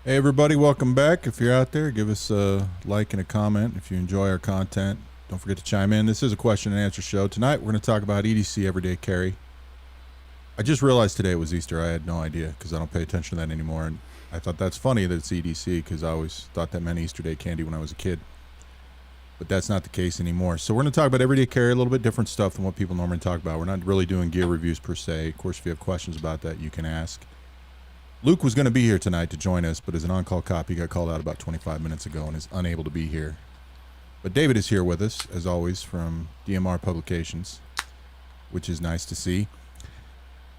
Hey everybody, welcome back. If you're out there, give us a like and a comment. If you enjoy our content, don't forget to chime in. This is a question and answer show. Tonight we're going to talk about EDC, everyday carry. I just realized today it was Easter. I had no idea because I don't pay attention to that anymore. And I thought that's funny that it's EDC because I always thought that meant Easter Day candy when I was a kid. But that's not the case anymore. So we're going to talk about everyday carry, a little bit different stuff than what people normally talk about. We're not really doing gear reviews per se. Of course, if you have questions about that, you can ask. Luke was going to be here tonight to join us, but as an on-call cop, he got called out about 25 minutes ago and is unable to be here. But David is here with us, as always, from DMR Publications, which is nice to see.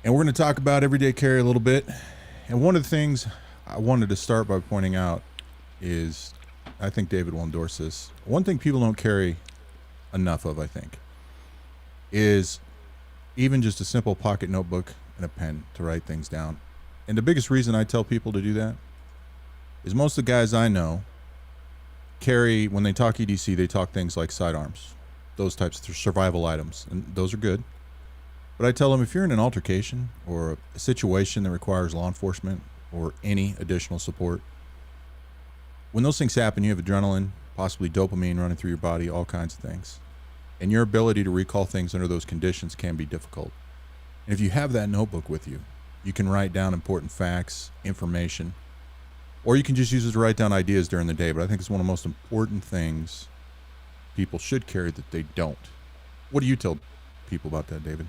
And we're going to talk about everyday carry a little bit. And one of the things I wanted to start by pointing out is, I think David will endorse this, one thing people don't carry enough of, I think, is even just a simple pocket notebook and a pen to write things down. And the biggest reason I tell people to do that is most of the guys I know carry, when they talk EDC, they talk things like sidearms, those types of survival items, and those are good. But I tell them if you're in an altercation or a situation that requires law enforcement or any additional support, when those things happen, you have adrenaline, possibly dopamine running through your body, all kinds of things. And your ability to recall things under those conditions can be difficult. And if you have that notebook with you, you can write down important facts, information, or you can just use it to write down ideas during the day. But I think it's one of the most important things people should carry that they don't. What do you tell people about that, David?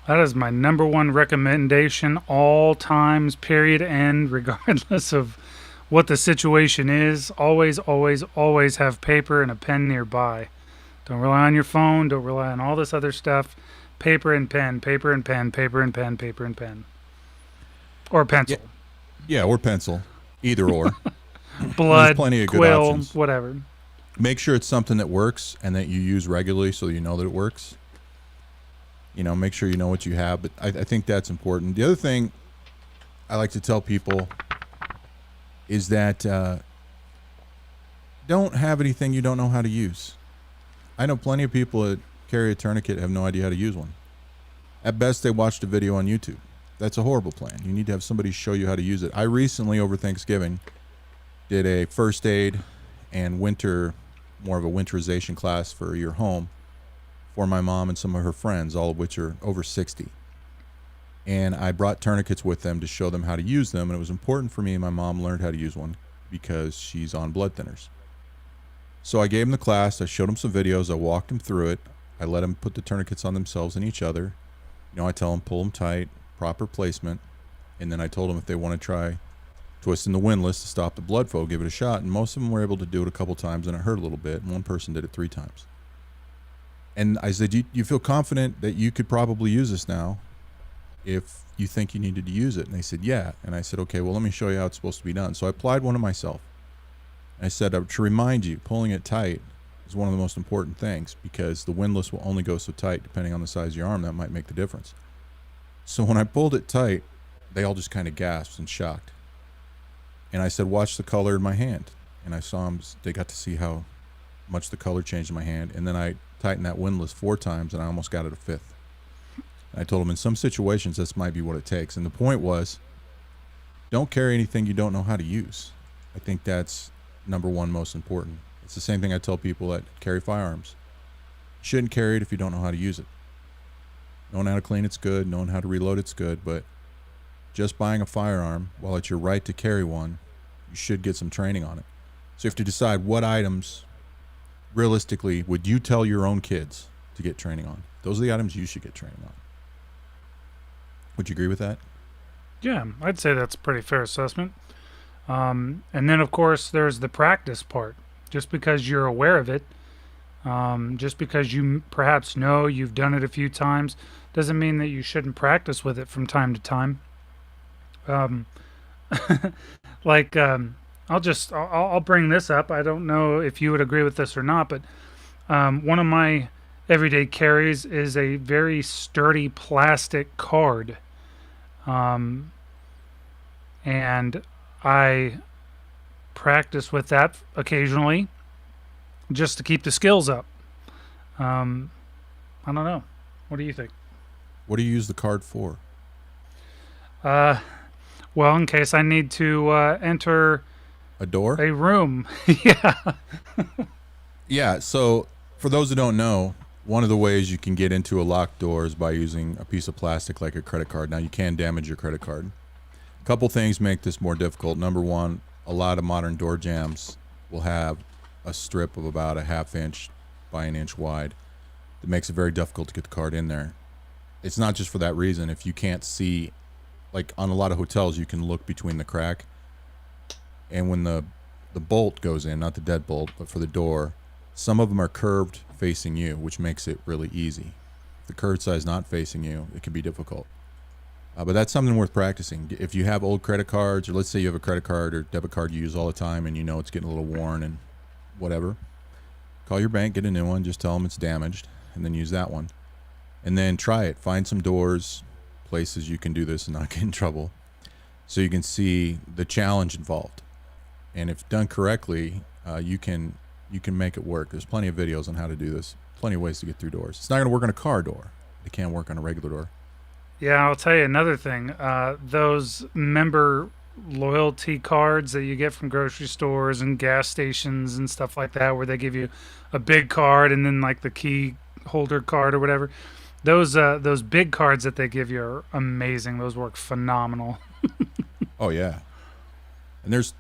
That is my number one recommendation, all times, period, end, regardless of what the situation is. Always, always, always have paper and a pen nearby. Don't rely on your phone. Don't rely on all this other stuff. Paper and pen, paper and pen, paper and pen, paper and pen. Or pencil. Yeah, or pencil. Either or. There's Blood, plenty of good quill, options. whatever. Make sure it's something that works and that you use regularly so you know that it works. You know, make sure you know what you have. But I think that's important. The other thing I like to tell people is that don't have anything you don't know how to use. I know plenty of people that carry a tourniquet have no idea how to use one. At best, they watched a video on YouTube. That's a horrible plan. You need to have somebody show you how to use it. I recently, over Thanksgiving, did a first aid and more of a winterization class for your home for my mom and some of her friends, all of which are over 60. And I brought tourniquets with them to show them how to use them. And it was important for me and my mom learned how to use one because she's on blood thinners. So I gave them the class. I showed them some videos. I walked them through it. I let them put the tourniquets on themselves and each other. You know, I tell them pull them tight, proper placement. And then I told them if they want to try twisting the windlass to stop the blood flow, give it a shot. And most of them were able to do it a couple times and it hurt a little bit. And one person did it 3 times. And I said, you feel confident that you could probably use this now if you think you needed to use it? And they said, yeah. And I said, okay, well, let me show you how it's supposed to be done. So I applied one to myself. I said, to remind you, pulling it tight is one of the most important things because the windlass will only go so tight depending on the size of your arm. That might make the difference. So when I pulled it tight, they all just kind of gasped and shocked. And I said, watch the color in my hand. And I saw them, they got to see how much the color changed in my hand. And then I tightened that windlass 4 times and I almost got it a 5th. And I told them in some situations, this might be what it takes. And the point was, don't carry anything you don't know how to use. I think that's number one most important. It's the same thing I tell people that carry firearms. You shouldn't carry it if you don't know how to use it. Knowing how to clean it's good, knowing how to reload it's good, but just buying a firearm, while it's your right to carry one, you should get some training on it. So you have to decide what items, realistically, would you tell your own kids to get training on. Those are the items you should get training on. Would you agree with that? Yeah, I'd say that's a pretty fair assessment. And then, of course, there's the practice part. Just because you're aware of it, just because you perhaps know you've done it a few times, doesn't mean that you shouldn't practice with it from time to time. Um, I'll bring this up. I don't know if you would agree with this or not, but one of my everyday carries is a very sturdy plastic card. And I practice with that occasionally just to keep the skills up. I don't know. What do you think? What do you use the card for? Uh, Well, in case I need to enter A door? a room. Yeah. Yeah, so for those who don't know, one of the ways you can get into a locked door is by using a piece of plastic like a credit card. Now, you can damage your credit card. A couple things make this more difficult. Number one, a lot of modern door jambs will have a strip of about a half inch by an inch wide that makes it very difficult to get the card in there. It's not just for that reason. If you can't see, like on a lot of hotels, you can look between the crack, and when the bolt goes in, not the deadbolt, but for the door, some of them are curved facing you, which makes it really easy. If the curved side is not facing you, it can be difficult. But that's something worth practicing. If you have old credit cards, or let's say you have a credit card or debit card you use all the time and you know it's getting a little worn and whatever, call your bank, get a new one, just tell them it's damaged, and then use that one. And then try it. Find some doors, places you can do this and not get in trouble, so you can see the challenge involved. And if done correctly, you can make it work. There's plenty of videos on how to do this. Plenty of ways to get through doors. It's not going to work on a car door. It can't work on a regular door. Yeah, I'll tell you another thing. Those member loyalty cards that you get from grocery stores and gas stations and stuff like that, where they give you a big card and then like the key holder card or whatever. Those big cards that they give you are amazing. Those work phenomenal. Oh yeah, and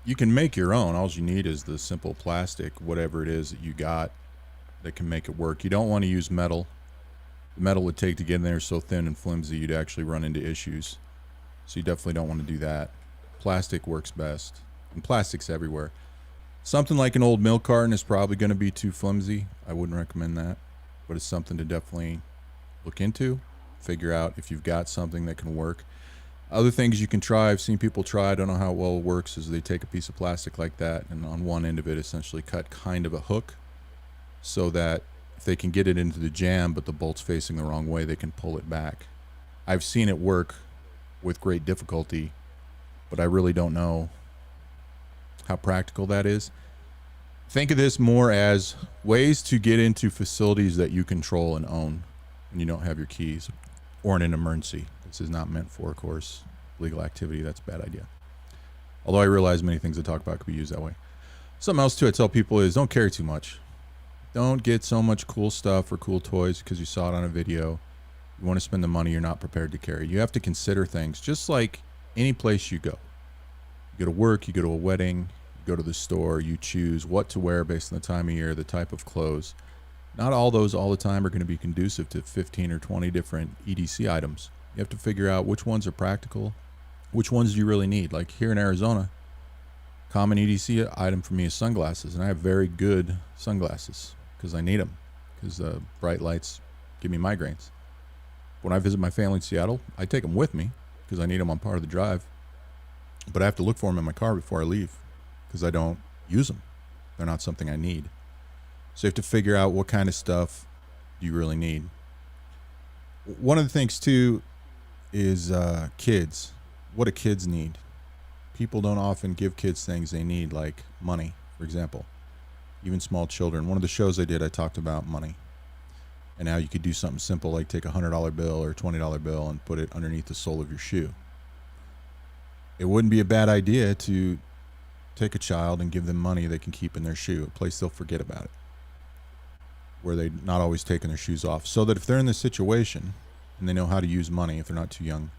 you can make your own. All you need is the simple plastic, whatever it is that you got, that can make it work. You don't want to use metal. The metal would take to get in there is so thin and flimsy you'd actually run into issues. So you definitely don't want to do that. Plastic works best, and plastic's everywhere. Something like an old milk carton is probably going to be too flimsy. I wouldn't recommend that, but it's something to definitely look into. Figure out if you've got something that can work. Other things you can try, I've seen people try, I don't know how well it works, is they take a piece of plastic like that and on one end of it essentially cut kind of a hook so that if they can get it into the jamb but the bolt's facing the wrong way, they can pull it back. I've seen it work with great difficulty, but I really don't know how practical that is. Think of this more as ways to get into facilities that you control and own when you don't have your keys, or in an emergency. This is not meant for, of course, legal activity. That's a bad idea. Although I realize many things I talk about could be used that way. Something else too I tell people is don't carry too much. Don't get so much cool stuff or cool toys because you saw it on a video. You want to spend the money you're not prepared to carry. You have to consider things just like any place you go. You go to work, you go to a wedding, you go to the store, you choose what to wear based on the time of year, the type of clothes. Not all those all the time are going to be conducive to 15 or 20 different EDC items. You have to figure out which ones are practical, which ones do you really need. Like here in Arizona, common EDC item for me is sunglasses, and I have very good sunglasses because I need them because bright lights give me migraines. When I visit my family in Seattle, I take them with me because I need them on part of the drive, but I have to look for them in my car before I leave because I don't use them. They're not something I need. So you have to figure out what kind of stuff do you really need. One of the things too is kids. What do kids need? People don't often give kids things they need, like money, for example. Even small children. One of the shows I did, I talked about money and how you could do something simple like take a $100 bill or a $20 bill and put it underneath the sole of your shoe. It wouldn't be a bad idea to take a child and give them money they can keep in their shoe, a place they'll forget about it, where they're not always taking their shoes off, so that if they're in this situation and they know how to use money, if they're not too young,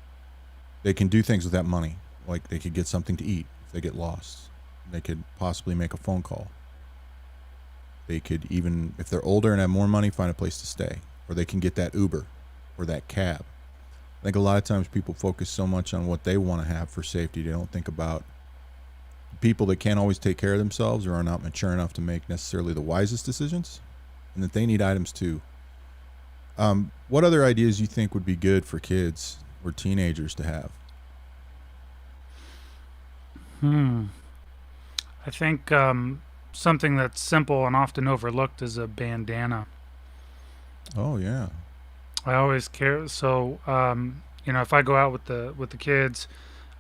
they can do things with that money. Like they could get something to eat if they get lost. They could possibly make a phone call. They could even, if they're older and have more money, find a place to stay. Or they can get that Uber or that cab. I think a lot of times people focus so much on what they want to have for safety, they don't think about people that can't always take care of themselves or are not mature enough to make necessarily the wisest decisions, and that they need items too. What other ideas you think would be good for kids or teenagers to have? I think something that's simple and often overlooked is a bandana. Oh yeah. I always care. So, if I go out with the kids,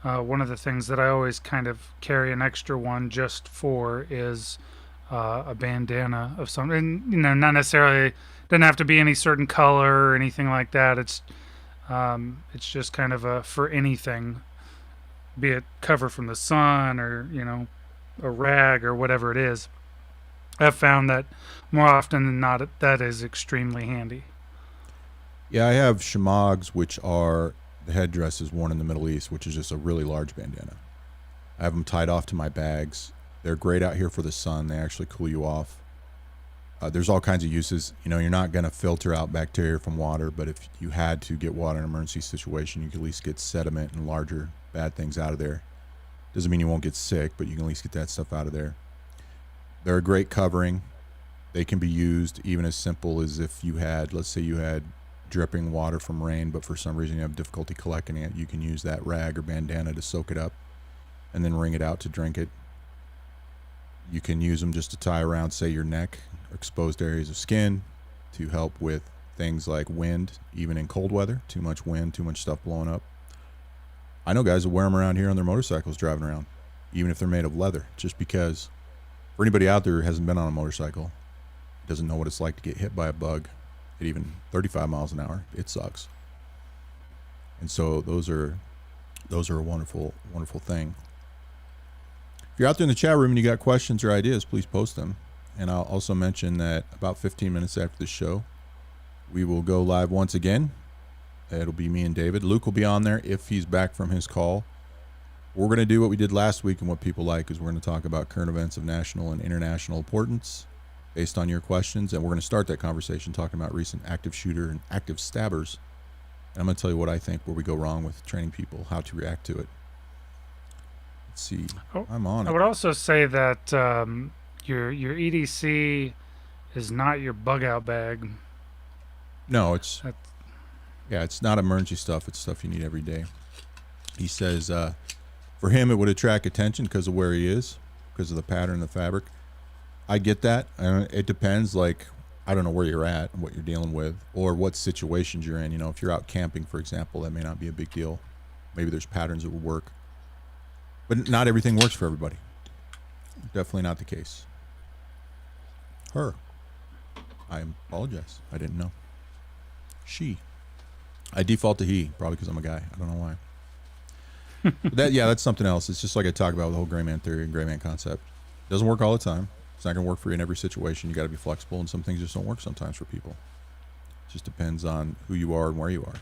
one of the things that I always kind of carry an extra one just for is a bandana of some, and not necessarily doesn't have to be any certain color or anything like that. It's just kind of a for anything. be it cover from the sun or, a rag or whatever it is. I've found that more often than not, that is extremely handy. Yeah, I have Chamogs, which are the headdresses worn in the Middle East, which is just a really large bandana. I have them tied off to my bags. They're great out here for the sun. They actually cool you off. There's all kinds of uses. You're not going to filter out bacteria from water, but if you had to get water in an emergency situation, you can at least get sediment and larger bad things out of there. Doesn't mean you won't get sick, but you can at least get that stuff out of there. They're a great covering. They can be used even as simple as if you had, let's say you had dripping water from rain, but for some reason you have difficulty collecting it. You can use that rag or bandana to soak it up and then wring it out to drink it. You can use them just to tie around, say, your neck or exposed areas of skin to help with things like wind, even in cold weather. Too much wind, too much stuff blowing up. I know guys that wear them around here on their motorcycles driving around, even if they're made of leather, just because for anybody out there who hasn't been on a motorcycle, doesn't know what it's like to get hit by a bug at even 35 miles an hour, it sucks. And so those are a wonderful, wonderful thing. If you're out there in the chat room and you got questions or ideas, please post them. And I'll also mention that about 15 minutes after the show, we will go live once again. It'll be me and David. Luke will be on there if he's back from his call. We're going to do what we did last week and what people like is we're going to talk about current events of national and international importance based on your questions. And we're going to start that conversation talking about recent active shooter and active stabbers. And I'm going to tell you what I think where we go wrong with training people, how to react to it. Let's see. I'm on it. I would also say that your EDC is not your bug out bag. No, it's not emergency stuff. It's stuff you need every day. He says for him it would attract attention because of where he is, because of the pattern of the fabric. I get that. It depends. Like, I don't know where you're at and what you're dealing with or what situations you're in. If you're out camping, for example, that may not be a big deal. Maybe there's patterns that would work. But not everything works for everybody. Definitely not the case. Her. I apologize. I didn't know. She. I default to he, probably because I'm a guy. I don't know why. But that's something else. It's just like I talk about with the whole Grayman theory and Grayman concept. It doesn't work all the time. It's not going to work for you in every situation. You got to be flexible, and some things just don't work sometimes for people. It just depends on who you are and where you are.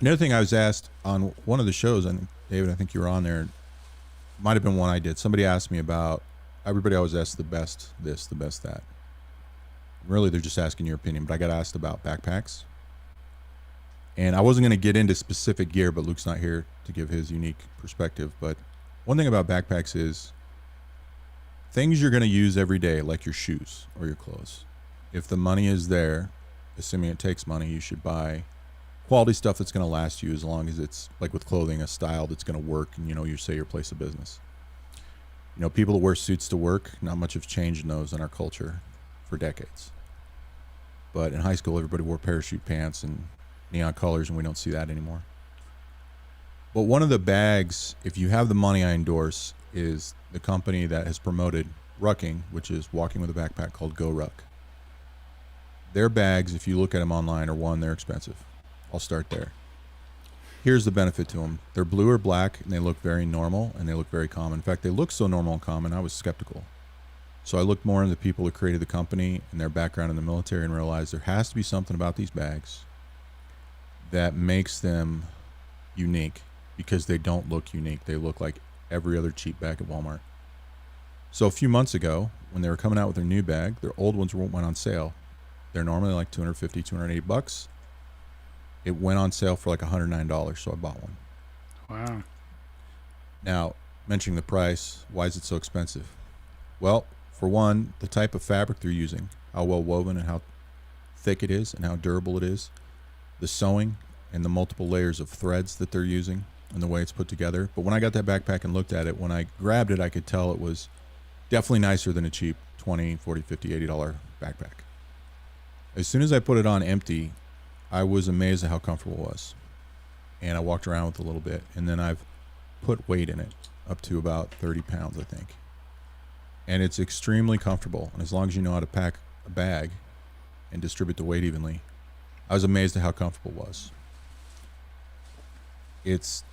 Another thing I was asked on one of the shows, and David, I think you were on there, might have been one I did. Somebody asked me about, everybody always asks the best this, the best that. Really, they're just asking your opinion, but I got asked about backpacks. And I wasn't going to get into specific gear, but Luke's not here to give his unique perspective. But one thing about backpacks is things you're going to use every day, like your shoes or your clothes. If the money is there, assuming it takes money, you should buy quality stuff that's going to last you as long as it's, like with clothing, a style that's going to work and, you say your place of business. People that wear suits to work, not much has changed in those in our culture for decades. But in high school, everybody wore parachute pants and neon colors, and we don't see that anymore. But one of the bags, if you have the money, I endorse, is the company that has promoted rucking, which is walking with a backpack, called Go Ruck. Their bags, if you look at them online, they're expensive. I'll start there. Here's the benefit to them. They're blue or black, and they look very normal, and they look very common. In fact, they look so normal and common, I was skeptical. So I looked more into the people who created the company and their background in the military and realized there has to be something about these bags that makes them unique because they don't look unique. They look like every other cheap bag at Walmart. So a few months ago, when they were coming out with their new bag, their old ones went on sale. They're normally like $250, $280. It went on sale for like $109, so I bought one. Wow. Now, mentioning the price, why is it so expensive? Well, for one, the type of fabric they're using, how well woven and how thick it is and how durable it is, the sewing and the multiple layers of threads that they're using and the way it's put together. But when I got that backpack and looked at it, when I grabbed it, I could tell it was definitely nicer than a cheap $20, $40, $50, $80 backpack. As soon as I put it on empty, I was amazed at how comfortable it was. And I walked around with it a little bit, and then I've put weight in it up to about 30 pounds, I think. And it's extremely comfortable. And as long as you know how to pack a bag and distribute the weight evenly, I was amazed at how comfortable it was. it's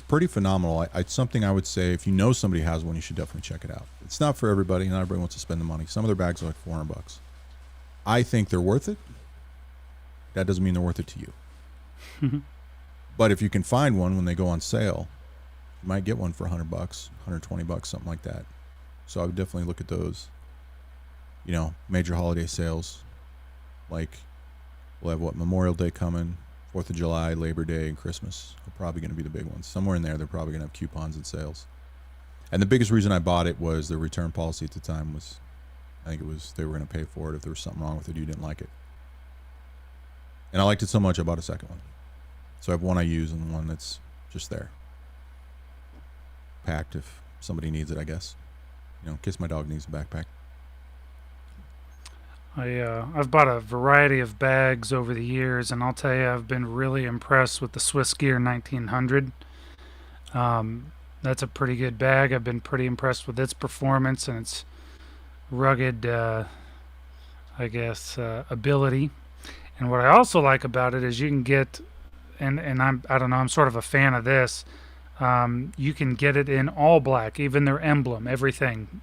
pretty phenomenal. It's something I would say if you know somebody has one, you should definitely check it out. It's not for everybody. Not everybody wants to spend the money. Some of their bags are like $400. I think they're worth it. That doesn't mean they're worth it to you. But if you can find one when they go on sale, you might get one for $100, $120, something like that. So I would definitely look at those. You know, major holiday sales, like we'll have what, Memorial Day coming, 4th of July, Labor Day, and Christmas are probably going to be the big ones. Somewhere in there, they're probably going to have coupons and sales. And the biggest reason I bought it was the return policy at the time was, I think it was they were going to pay for it if there was something wrong with it, you didn't like it. And I liked it so much, I bought a second one. So I have one I use and one that's just there, packed if somebody needs it, I guess. You know, in case my dog needs a backpack. I've bought a variety of bags over the years, and I'll tell you, I've been really impressed with the Swiss Gear 1900. That's a pretty good bag. I've been pretty impressed with its performance and its rugged, ability. And what I also like about it is you can get, and I don't know, I'm sort of a fan of this. You can get it in all black, even their emblem, everything.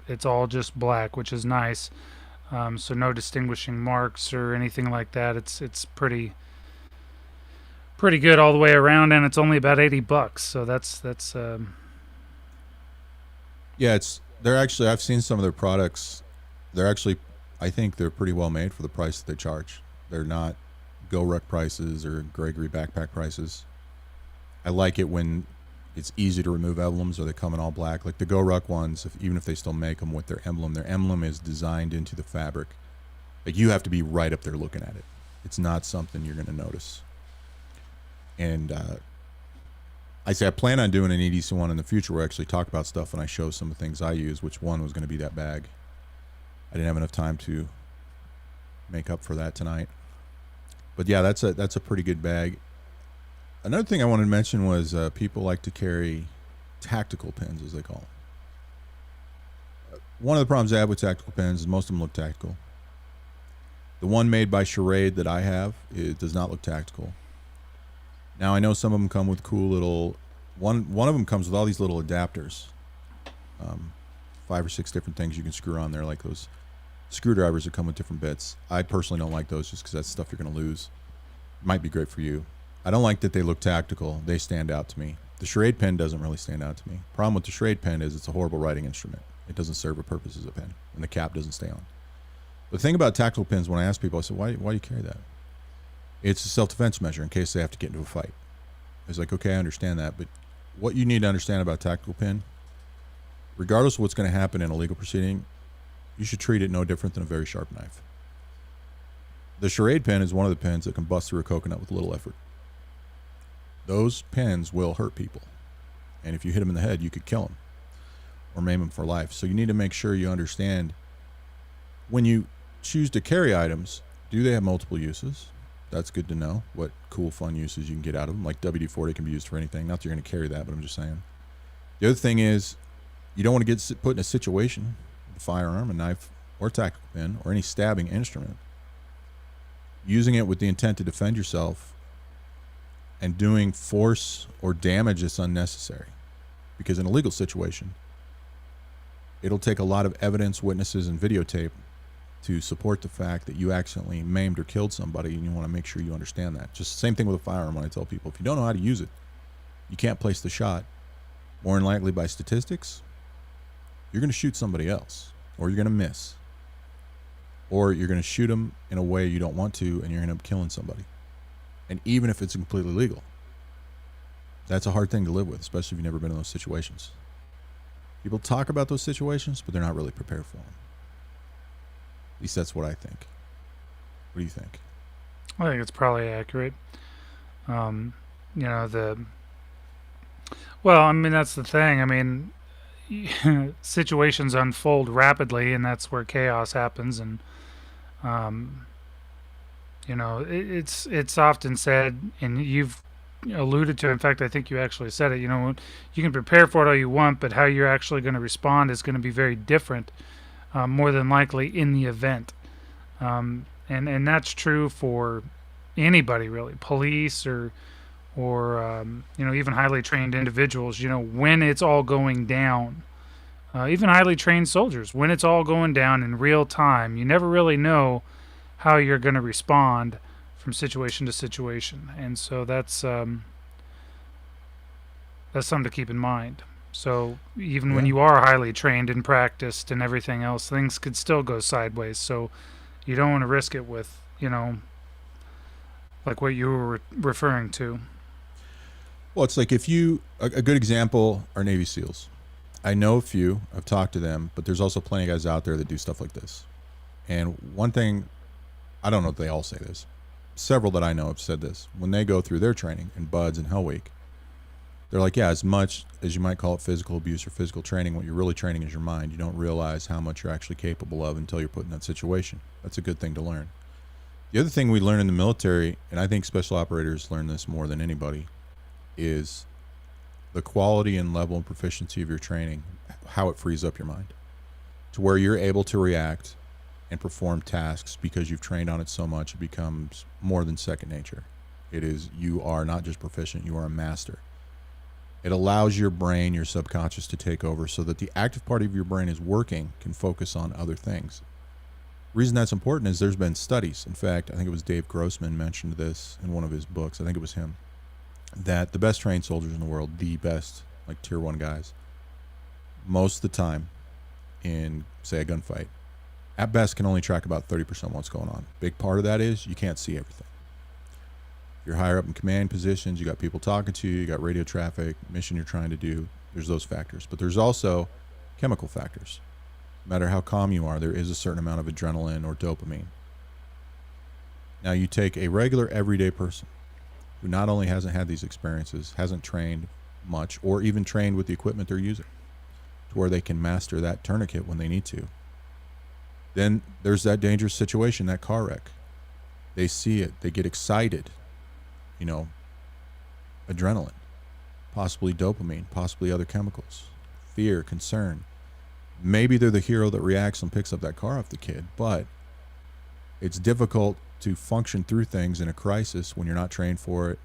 It's all just black, which is nice. So no distinguishing marks or anything like that. It's pretty good all the way around, and it's only about $80. So that's Yeah, they're actually, I've seen some of their products. They're actually, I think they're pretty well made for the price that they charge. They're not Go-Ruck prices or Gregory backpack prices. I like it when it's easy to remove emblems or they come in all black. Like the Go-Ruck ones, even if they still make them with their emblem is designed into the fabric. Like you have to be right up there looking at it. It's not something you're going to notice. And I plan on doing an EDC one in the future where I actually talk about stuff and I show some of the things I use, which one was going to be that bag. I didn't have enough time to make up for that tonight. But yeah, that's a pretty good bag. Another thing I wanted to mention was people like to carry tactical pens, as they call them. One of the problems I have with tactical pens is most of them look tactical. The one made by Charade that I have, it does not look tactical. Now I know some of them come with cool little. One of them comes with all these little adapters, 5 or 6 different things you can screw on there, like those screwdrivers that come with different bits. I personally don't like those just because that's stuff you're going to lose. Might be great for you. I don't like that they look tactical. They stand out to me. The Charade pen doesn't really stand out to me. Problem with the Charade pen is it's a horrible writing instrument. It doesn't serve a purpose as a pen, and the cap doesn't stay on. The thing about tactical pens, when I ask people, I say, why do you carry that? It's a self-defense measure in case they have to get into a fight. It's like, okay, I understand that, but what you need to understand about a tactical pen, regardless of what's going to happen in a legal proceeding, you should treat it no different than a very sharp knife. The Charade pen is one of the pens that can bust through a coconut with little effort. Those pens will hurt people. And if you hit them in the head, you could kill them or maim them for life. So you need to make sure you understand when you choose to carry items, do they have multiple uses? That's good to know what cool, fun uses you can get out of them. Like WD-40 can be used for anything. Not that you're going to carry that, but I'm just saying. The other thing is you don't want to get put in a situation, a firearm, a knife, or tactical pen, or any stabbing instrument, using it with the intent to defend yourself and doing force or damage that's unnecessary. Because in a legal situation, it'll take a lot of evidence, witnesses, and videotape to support the fact that you accidentally maimed or killed somebody, and you want to make sure you understand that. Just the same thing with a firearm. When I tell people, if you don't know how to use it, you can't place the shot. More than likely, by statistics, you're going to shoot somebody else, or you're going to miss, or you're going to shoot them in a way you don't want to, and you're going to end up killing somebody. And even if it's completely legal, that's a hard thing to live with, especially if you've never been in those situations. People talk about those situations, but they're not really prepared for them. At least that's what I think. What do you think? I think it's probably accurate. Well, I mean, that's the thing. I mean, situations unfold rapidly, and that's where chaos happens. And it's often said, and you've alluded to. In fact, I think you actually said it. You know, you can prepare for it all you want, but how you're actually going to respond is going to be very different, more than likely in the event. And that's true for anybody really, police or or even highly trained individuals, when it's all going down. Even highly trained soldiers, when it's all going down in real time, you never really know how you're going to respond from situation to situation, and so that's something to keep in mind. So even when Yeah. you are highly trained and practiced and everything else, things could still go sideways. So you don't want to risk it with, like what you were referring to. Well, it's like if a good example are Navy SEALs. I know a few, I've talked to them, but there's also plenty of guys out there that do stuff like this. And one thing, I don't know if they all say this, several that I know have said this. When they go through their training in Buds and Hell Week, they're like, yeah, as much as you might call it physical abuse or physical training, what you're really training is your mind. You don't realize how much you're actually capable of until you're put in that situation. That's a good thing to learn. The other thing we learn in the military, and I think special operators learn this more than anybody, is the quality and level and proficiency of your training, how it frees up your mind to where you're able to react and perform tasks because you've trained on it so much. It becomes more than second nature. It is, you are not just proficient, you are a master. It allows your brain, your subconscious, to take over so that the active part of your brain is working, can focus on other things. The reason that's important is there's been studies. In fact, I think it was Dave Grossman mentioned this in one of his books. I think it was him. That the best trained soldiers in the world, the best, like tier 1 guys, most of the time in, say, a gunfight, at best can only track about 30% of what's going on. Big part of that is you can't see everything. You're higher up in command positions, you got people talking to you, you got radio traffic, mission you're trying to do. There's those factors. But there's also chemical factors. No matter how calm you are, there is a certain amount of adrenaline or dopamine. Now you take a regular everyday person who not only hasn't had these experiences, hasn't trained much, or even trained with the equipment they're using, to where they can master that tourniquet when they need to. Then there's that dangerous situation, that car wreck. They see it, they get excited. Adrenaline, possibly dopamine, possibly other chemicals, fear, concern. Maybe they're the hero that reacts and picks up that car off the kid, but it's difficult to function through things in a crisis when you're not trained for it,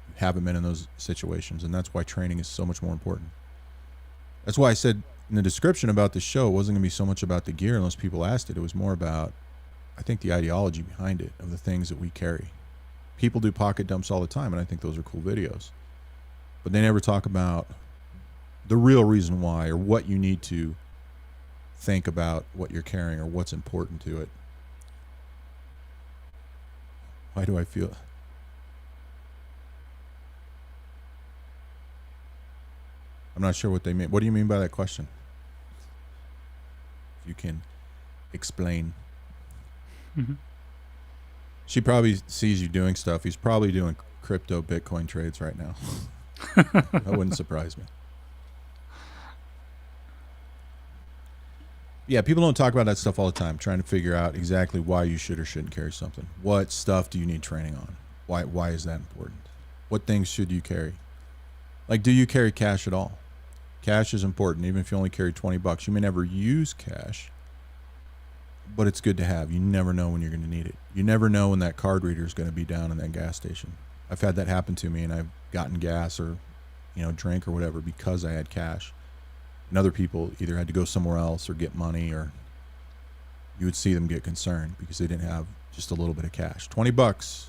you haven't been in those situations, and that's why training is so much more important. That's why I said in the description about the show, it wasn't going to be so much about the gear unless people asked it. It was more about, I think, the ideology behind it, of the things that we carry. People do pocket dumps all the time, and I think those are cool videos. But they never talk about the real reason why, or what you need to think about what you're carrying, or what's important to it. Why do I feel... I'm not sure what they mean. What do you mean by that question? If you can explain. Mm-hmm. She probably sees you doing stuff. He's probably doing crypto Bitcoin trades right now. That wouldn't surprise me. Yeah, people don't talk about that stuff all the time, trying to figure out exactly why you should or shouldn't carry something. What stuff do you need training on? Why is that important? What things should you carry? Like, do you carry cash at all? Cash is important, even if you only carry $20. You may never use cash, but it's good to have. You never know when you're going to need it. You never know when that card reader is going to be down in that gas station. I've had that happen to me, and I've gotten gas or, drink or whatever because I had cash. And other people either had to go somewhere else or get money, or you would see them get concerned because they didn't have just a little bit of cash. $20,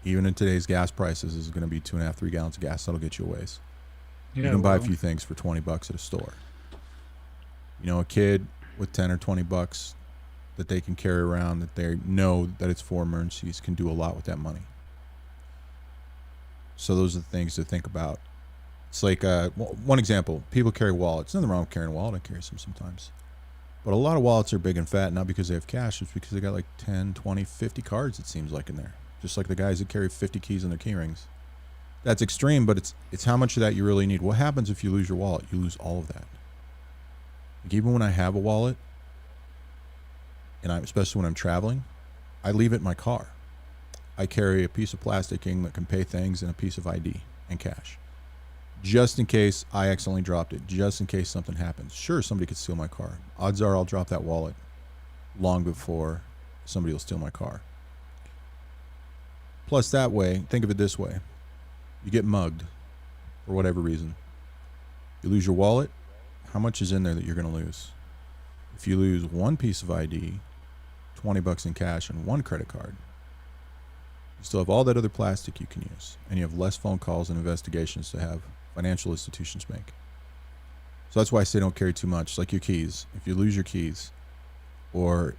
even in today's gas prices, is going to be 2.5, 3 gallons of gas. That'll get you a ways. Yeah, you can buy a few things for $20 at a store. A kid with 10 or $20 that they can carry around, that they know that it's for emergencies, can do a lot with that money. So those are the things to think about. It's like one example, people carry wallets. Nothing wrong with carrying a wallet. I carry some sometimes. But a lot of wallets are big and fat, not because they have cash. It's because they got like 10, 20, 50 cards, it seems like, in there. Just like the guys that carry 50 keys in their key rings. That's extreme, but it's how much of that you really need. What happens if you lose your wallet? You lose all of that. Like, even when I have a wallet, and especially when I'm traveling, I leave it in my car. I carry a piece of plasticing that can pay things and a piece of ID and cash. Just in case I accidentally dropped it. Just in case something happens. Sure, somebody could steal my car. Odds are I'll drop that wallet long before somebody will steal my car. Plus, that way, think of it this way. You get mugged for whatever reason. You lose your wallet. How much is in there that you're going to lose? If you lose one piece of ID, $20 in cash, and one credit card, you still have all that other plastic you can use. And you have less phone calls and investigations to have financial institutions make. So that's why I say don't carry too much. Like your keys. If you lose your keys, or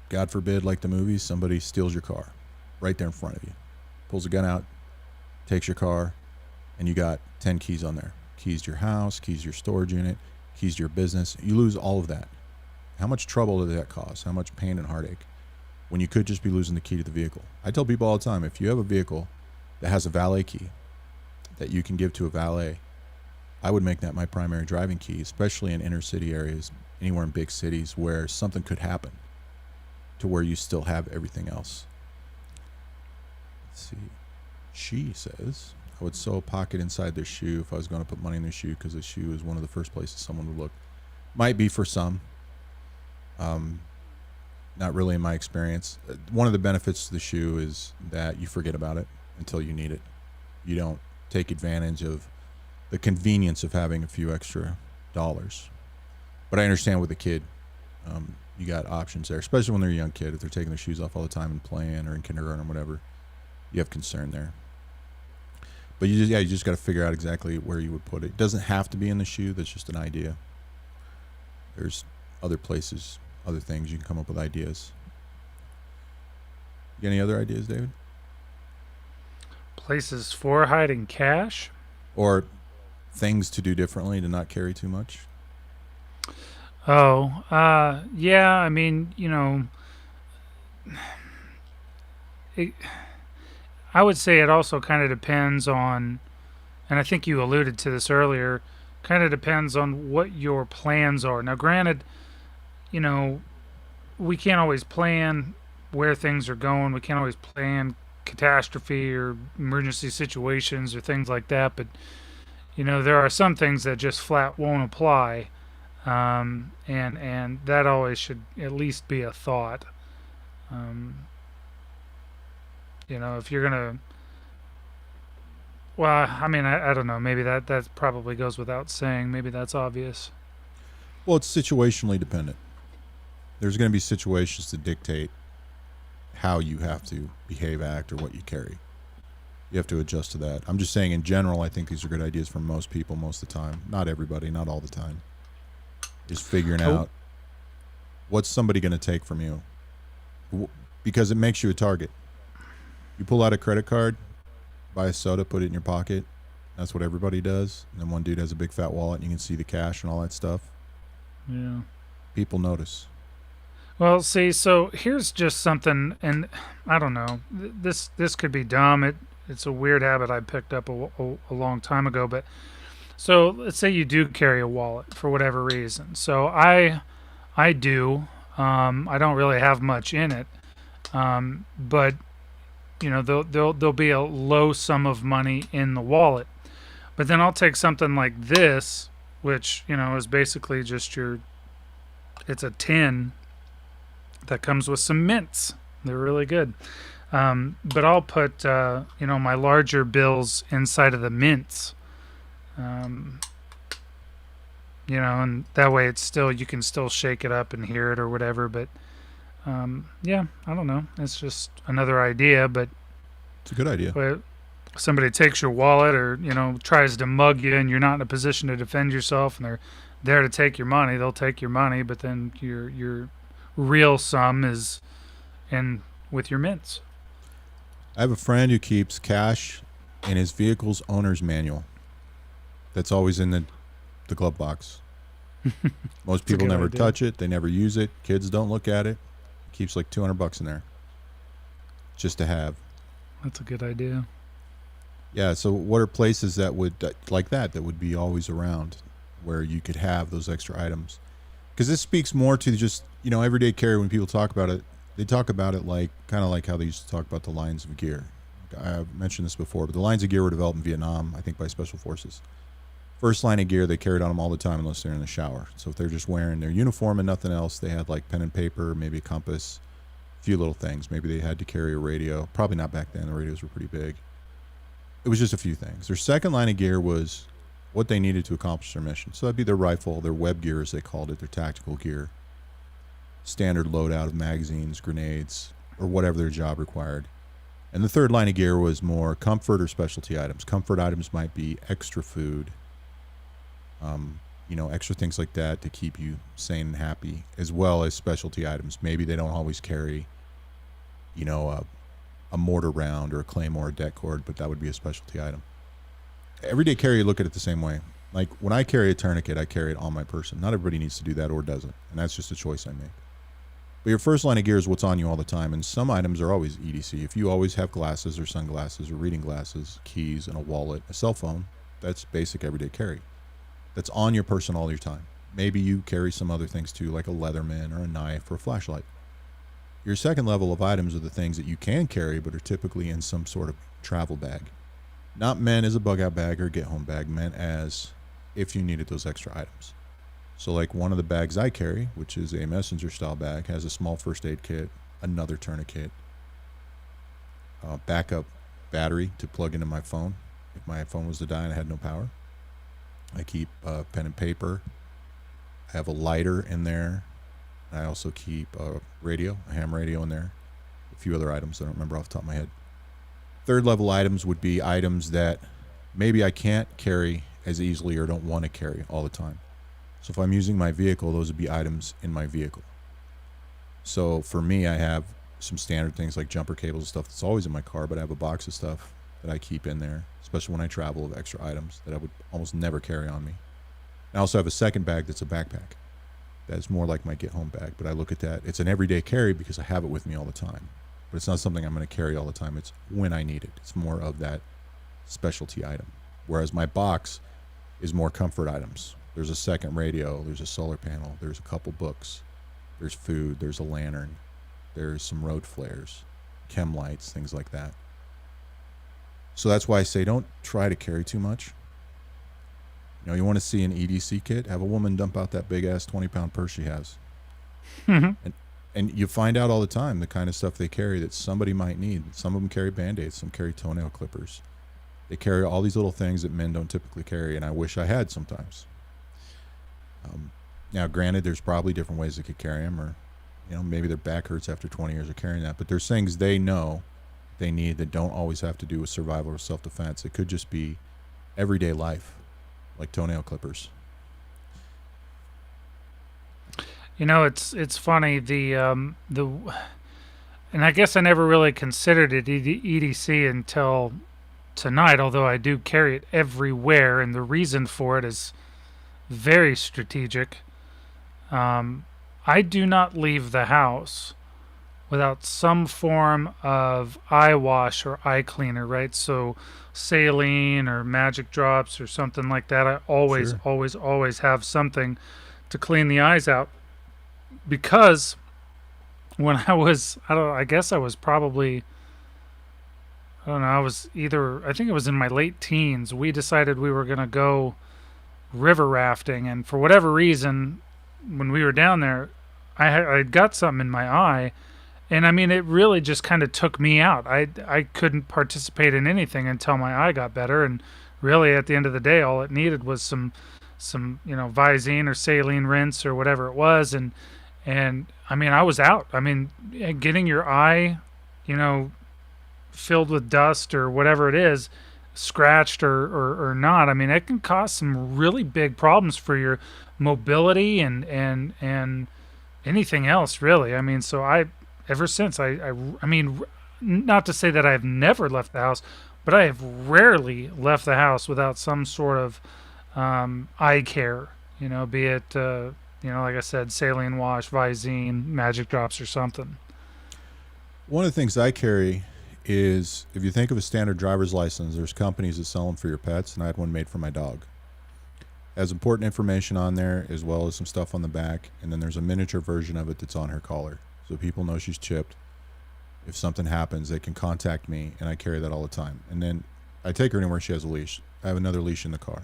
God forbid, like the movies, somebody steals your car right there in front of you, pulls a gun out, takes your car, and you got 10 keys on there. Keys to your house, keys to your storage unit, keys to your business. You lose all of that. How much trouble does that cause? How much pain and heartache when you could just be losing the key to the vehicle? I tell people all the time, if you have a vehicle that has a valet key that you can give to a valet, I would make that my primary driving key, especially in inner city areas, anywhere in big cities where something could happen to where you still have everything else. Let's see. She says, I would sew a pocket inside their shoe if I was going to put money in their shoe, because the shoe is one of the first places someone would look. Might be for some. Not really in my experience. One of the benefits to the shoe is that you forget about it until you need it. You don't take advantage of the convenience of having a few extra dollars. But I understand with a kid, you got options there, especially when they're a young kid. If they're taking their shoes off all the time and playing, or in kindergarten or whatever, you have concern there. But you just got to figure out exactly where you would put it. It doesn't have to be in the shoe. That's just an idea. There's other places, other things you can come up with ideas. You got any other ideas, David? Places for hiding cash? Or things to do differently to not carry too much? Oh, yeah, I mean, I would say it also kind of depends on, and I think you alluded to this earlier, kind of depends on what your plans are. Now, granted, we can't always plan where things are going. We can't always plan catastrophe or emergency situations or things like that. But, there are some things that just flat won't apply. And that always should at least be a thought. If you're going to, well, I mean, I don't know. Maybe that probably goes without saying. Maybe that's obvious. Well, it's situationally dependent. There's going to be situations that dictate how you have to behave, act, or what you carry. You have to adjust to that. I'm just saying in general, I think these are good ideas for most people most of the time. Not everybody, not all the time. Just figuring out what's somebody going to take from you. Because it makes you a target. You pull out a credit card, buy a soda, put it in your pocket. That's what everybody does. And then one dude has a big fat wallet and you can see the cash and all that stuff. Yeah. People notice. Well, see, so here's just something, and I don't know. This could be dumb. It's a weird habit I picked up a long time ago. But so let's say you do carry a wallet for whatever reason. So I do. I don't really have much in it, but there'll be a low sum of money in the wallet. But then I'll take something like this, which is basically just it's a tin that comes with some mints. They're really good. But I'll put my larger bills inside of the mints. And that way you can still shake it up and hear it or whatever. But yeah, I don't know. It's just another idea, but it's a good idea. But somebody takes your wallet or tries to mug you and you're not in a position to defend yourself and they're there to take your money, they'll take your money, but then your real sum is in with your mints. I have a friend who keeps cash in his vehicle's owner's manual. That's always in the glove box. Most people never touch it. They never use it. Kids don't look at it. Keeps like $200 in there just to have. That's a good idea. Yeah. So what are places that would that would be always around where you could have those extra items? Because this speaks more to just, everyday carry. When people talk about it, they talk about it kind of like how they used to talk about the lines of gear. I've mentioned this before, but the lines of gear were developed in Vietnam, I think, by special forces. First line of gear, they carried on them all the time unless they're in the shower. So if they're just wearing their uniform and nothing else, they had like pen and paper, maybe a compass, A few little things. Maybe they had to carry a radio. Probably not back then. The radios were pretty big. It was just a few things. Their second line of gear was what they needed to accomplish their mission. So that'd be their rifle, their web gear, as they called it, their tactical gear, standard loadout of magazines, grenades, or whatever their job required. And the third line of gear was more comfort or specialty items. Comfort items might be extra food, extra things like that to keep you sane and happy, as well as specialty items. Maybe they don't always carry, a mortar round or a claymore or deck cord, but that would be a specialty item. Everyday carry, you look at it the same way. Like when I carry a tourniquet, I carry it on my person. Not everybody needs to do that or doesn't, and that's just a choice I make. But your first line of gear is what's on you all the time, and some items are always EDC. If you always have glasses or sunglasses or reading glasses, keys, and a wallet, a cell phone, that's basic everyday carry. That's on your person all your time. Maybe you carry some other things too, like a Leatherman or a knife or a flashlight. Your second level of items are the things that you can carry but are typically in some sort of travel bag. Not meant as a bug-out bag or get-home bag, meant as if you needed those extra items. So like one of the bags I carry, which is a messenger-style bag, has a small first aid kit, another tourniquet, backup battery to plug into my phone if my phone was to die and I had no power. I keep pen and paper. I have a lighter in there. I also keep a radio, a ham radio in there. A few other items I don't remember off the top of my head. Third level items would be items that maybe I can't carry as easily or don't want to carry all the time. So if I'm using my vehicle, those would be items in my vehicle. So for me, I have some standard things like jumper cables and stuff that's always in my car, but I have a box of stuff that I keep in there, especially when I travel, of extra items that I would almost never carry on me. I also have a second bag that's a backpack. That's more like my get-home bag, but I look at that. It's an everyday carry because I have it with me all the time. But it's not something I'm going to carry all the time. It's when I need it. It's more of that specialty item. Whereas my box is more comfort items. There's a second radio. There's a solar panel. There's a couple books. There's food. There's a lantern. There's some road flares, chem lights, things like that. So that's why I say don't try to carry too much. You want to see an EDC kit? Have a woman dump out that big-ass 20-pound purse she has. And you find out all the time the kind of stuff they carry that somebody might need. Some of them carry Band-Aids. Some carry toenail clippers. They carry all these little things that men don't typically carry, and I wish I had sometimes. Now, granted, there's probably different ways they could carry them, or maybe their back hurts after 20 years of carrying that. But there's things they know they need that don't always have to do with survival or self-defense. It could just be everyday life, like toenail clippers. It's funny, and I guess I never really considered it EDC until tonight, although I do carry it everywhere, and the reason for it is very strategic. I do not leave the house without some form of eye wash or eye cleaner, right? So saline or magic drops or something like that. I always, Sure. always have something to clean the eyes out, because when I guess I was probably, I think it was in my late teens, we decided we were going to go river rafting, and for whatever reason, when we were down there, I got something in my eye, and I mean, it really just kind of took me out. I couldn't participate in anything until my eye got better, and really at the end of the day, all it needed was some Visine or saline rinse or whatever it was, and I mean, I was out. I mean, getting your eye, filled with dust or whatever it is, scratched or not, I mean, it can cause some really big problems for your mobility and anything else, really. I mean, so ever since I mean, not to say that I've never left the house, but I have rarely left the house without some sort of eye care, be it like I said, saline wash, Visine, magic drops, or something. One of the things I carry is, if you think of a standard driver's license, there's companies that sell them for your pets, and I had one made for my dog. It has important information on there, as well as some stuff on the back, and then there's a miniature version of it that's on her collar, so people know she's chipped. If something happens, they can contact me, and I carry that all the time. And then I take her anywhere she has a leash. I have another leash in the car.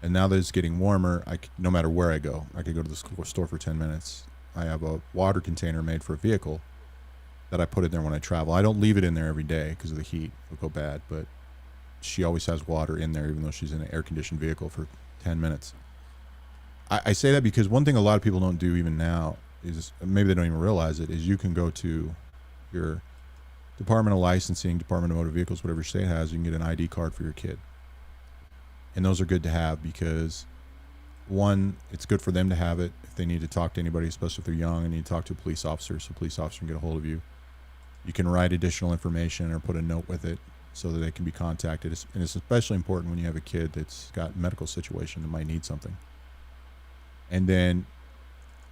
And now that it's getting warmer, no matter where I go, I could go to the store for 10 minutes. I have a water container made for a vehicle that I put in there when I travel. I don't leave it in there every day because of the heat. It'll go bad, but she always has water in there, even though she's in an air-conditioned vehicle for 10 minutes. I say that because one thing a lot of people don't do even now is, maybe they don't even realize it, is you can go to your Department of Licensing, Department of Motor Vehicles, whatever state has, you can get an ID card for your kid. And those are good to have because, one, it's good for them to have it if they need to talk to anybody, especially if they're young and need to talk to a police officer, so a police officer can get a hold of you. You can write additional information or put a note with it so that they can be contacted. And it's especially important when you have a kid that's got a medical situation that might need something. And then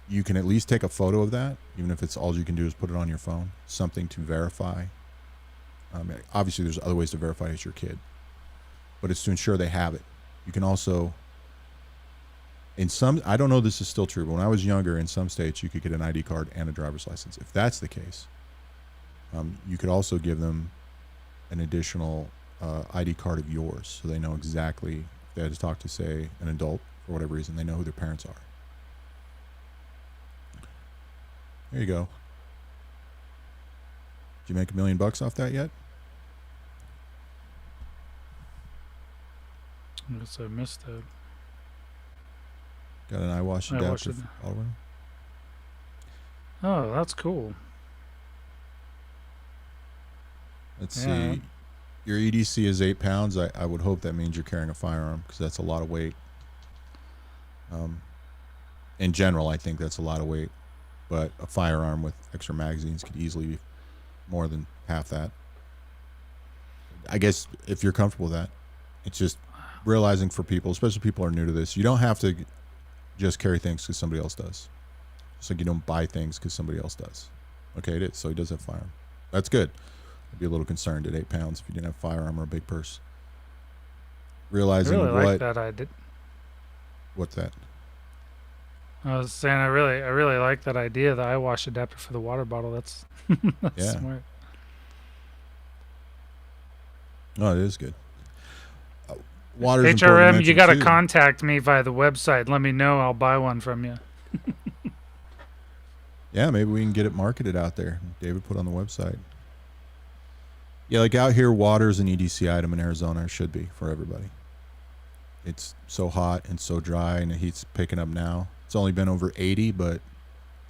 you can at least take a photo of that, even if it's all you can do is put it on your phone, something to verify. Obviously, there's other ways to verify it's your kid, but it's to ensure they have it. You can also, in some, I don't know if this is still true, but when I was younger, in some states, you could get an ID card and a driver's license. If that's the case, you could also give them an additional ID card of yours so they know exactly, if they had to talk to, say, an adult for whatever reason, they know who their parents are. There you go. Did you make $1 million off that yet? I guess I missed it. Got an eye wash adapter. Oh, that's cool. Let's see. Your EDC is 8 pounds. I would hope that means you're carrying a firearm because that's a lot of weight. In general, I think that's a lot of weight. But a firearm with extra magazines could easily be more than half that. I guess if you're comfortable with that, it's just realizing for people, especially people who are new to this, you don't have to just carry things because somebody else does. It's like you don't buy things because somebody else does. Okay, it is. So he does have a firearm. That's good. I'd be a little concerned at 8 pounds if you didn't have a firearm or a big purse. Realizing I really what... like that idea. What's that? I was saying I really like that idea, the eye wash adapter for the water bottle. That's smart. Oh, it is good. Water's important to HRM, mention you got to too. contact me via the website. Let me know. I'll buy one from you. Yeah, maybe we can get it marketed out there. David put on the website. Yeah, like out here, water's an EDC item in Arizona. It should be for everybody. It's so hot and so dry, and the heat's picking up now. It's only been over 80, but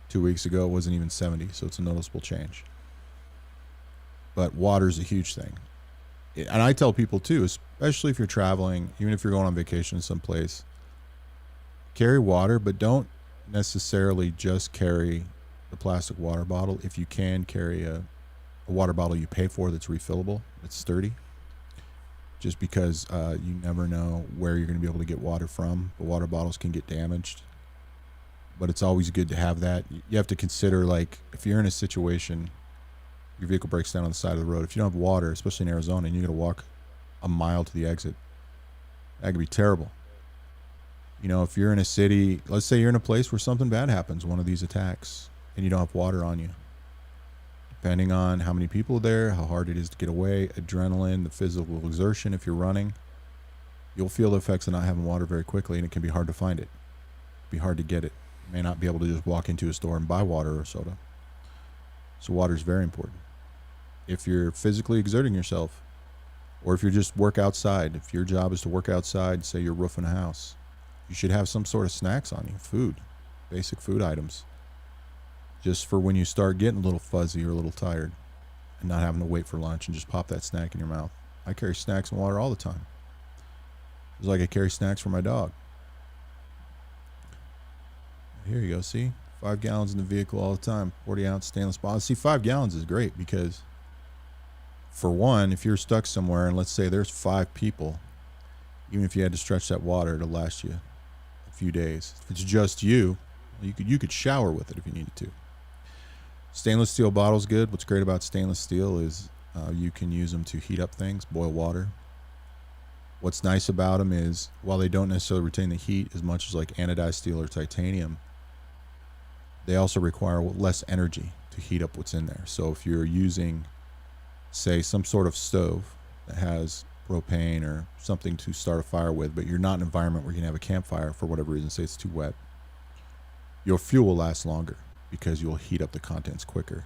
2 weeks ago it wasn't even 70, so it's a noticeable change. But water's a huge thing. And I tell people too, especially if you're traveling, even if you're going on vacation someplace, carry water, but don't necessarily just carry the plastic water bottle. If you can, carry a water bottle you pay for that's refillable, that's sturdy. Just because you never know where you're going to be able to get water from. The water bottles can get damaged. But it's always good to have that. You have to consider, like, if you're in a situation, your vehicle breaks down on the side of the road. If you don't have water, especially in Arizona, and you got to walk a mile to the exit, that could be terrible. You know, if you're in a city, let's say you're in a place where something bad happens, one of these attacks, and you don't have water on you. Depending on how many people are there, how hard it is to get away, adrenaline, the physical exertion, if you're running, you'll feel the effects of not having water very quickly, and it can be hard to find it. Be hard to get it. You may not be able to just walk into a store and buy water or soda. So water is very important. If you're physically exerting yourself, or if you just work outside, if your job is to work outside, say you're roofing a house, you should have some sort of snacks on you, food, basic food items, just for when you start getting a little fuzzy or a little tired and not having to wait for lunch and just pop that snack in your mouth. I carry snacks and water all the time. It's like I carry snacks for my dog. Here you go, see? 5 gallons in the vehicle all the time, 40-ounce stainless bottle. See, 5 gallons is great because, for one, if you're stuck somewhere and let's say there's 5 people, even if you had to stretch that water, it'll last you a few days. If it's just you, you could shower with it if you needed to. Stainless steel bottle's good. What's great about stainless steel is you can use them to heat up things, boil water. What's nice about them is while they don't necessarily retain the heat as much as like anodized steel or titanium, they also require less energy to heat up what's in there. So if you're using, say, some sort of stove that has propane or something to start a fire with, but you're not in an environment where you can have a campfire for whatever reason, say it's too wet, your fuel will last longer because you'll heat up the contents quicker.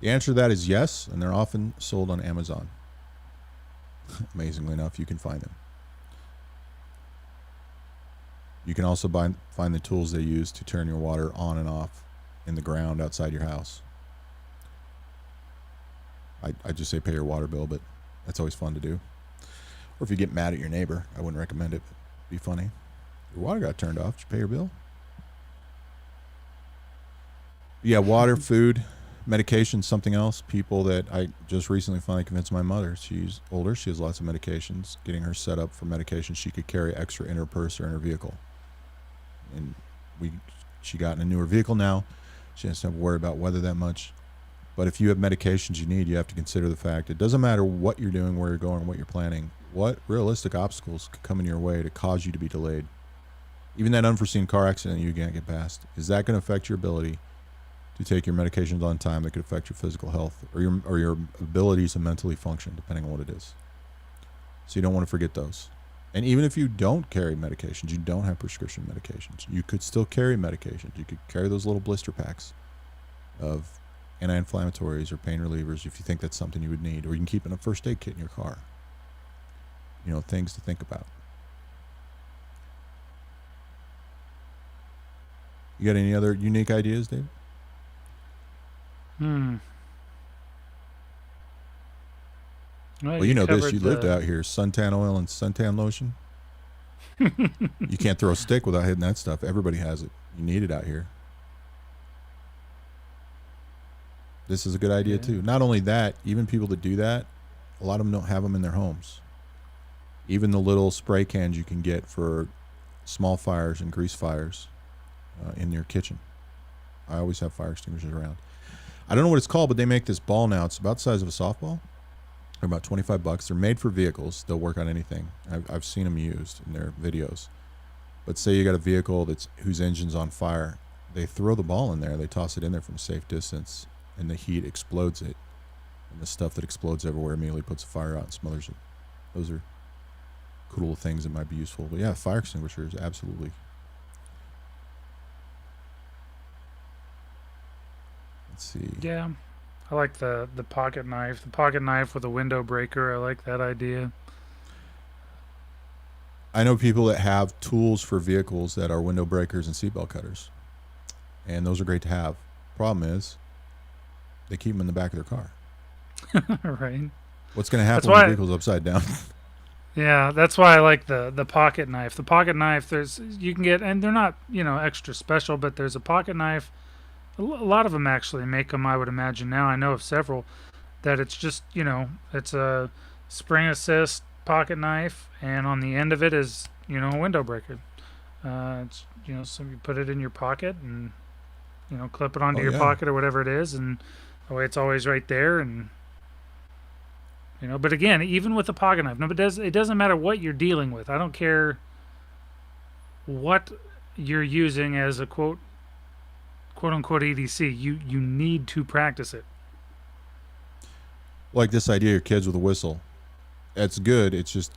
The answer to that is yes, and they're often sold on Amazon. Amazingly enough, you can find them. You can also find the tools they use to turn your water on and off in the ground outside your house. I just say pay your water bill, but that's always fun to do. Or if you get mad at your neighbor, I wouldn't recommend it, but it'd be funny. Your water got turned off. Did you pay your bill? Yeah, water, food, medication, something else. People that I just recently finally convinced my mother. She's older. She has lots of medications. Getting her set up for medication she could carry extra in her purse or in her vehicle. And she got in a newer vehicle now. She doesn't have to worry about weather that much. But if you have medications you need, you have to consider the fact it doesn't matter what you're doing, where you're going, what you're planning. What realistic obstacles could come in your way to cause you to be delayed? Even that unforeseen car accident you can't get past. Is that going to affect your ability to take your medications on time? That could affect your physical health or your abilities to mentally function, depending on what it is. So you don't want to forget those. And even if you don't carry medications, you don't have prescription medications, you could still carry medications. You could carry those little blister packs of anti-inflammatories or pain relievers if you think that's something you would need. Or you can keep in a first aid kit in your car. You know, things to think about. You got any other unique ideas, Dave? Well, you know this. You lived out here. Suntan oil and suntan lotion. You can't throw a stick without hitting that stuff. Everybody has it. You need it out here. This is a good idea, too. Not only that, even people that do that, a lot of them don't have them in their homes. Even the little spray cans you can get for small fires and grease fires in your kitchen. I always have fire extinguishers around. I don't know what it's called, but they make this ball now. It's about the size of a softball. They're about $25. They're made for vehicles. They'll work on anything. I've seen them used in their videos. But say you got a vehicle whose engine's on fire. They throw the ball in there. They toss it in there from a safe distance, and the heat explodes it. And the stuff that explodes everywhere immediately puts a fire out and smothers it. Those are cool little things that might be useful. But yeah, fire extinguishers, absolutely. Let's see. Yeah. I like the pocket knife. The pocket knife with a window breaker. I like that idea. I know people that have tools for vehicles that are window breakers and seatbelt cutters. And those are great to have. Problem is, they keep them in the back of their car. Right. What's going to happen when the vehicle's upside down? Yeah, that's why I like the pocket knife. The pocket knife, you can get, and they're not, extra special, but there's a pocket knife. A lot of them actually make them, I would imagine now. I know of several that it's just, it's a spring assist pocket knife, and on the end of it is, a window breaker. It's, so you put it in your pocket and, clip it onto your pocket or whatever it is, and that way it's always right there. And, but again, even with the pocket knife, it doesn't matter what you're dealing with. I don't care what you're using as a quote unquote EDC. You need to practice it. Like this idea of kids with a whistle. It's good. It's just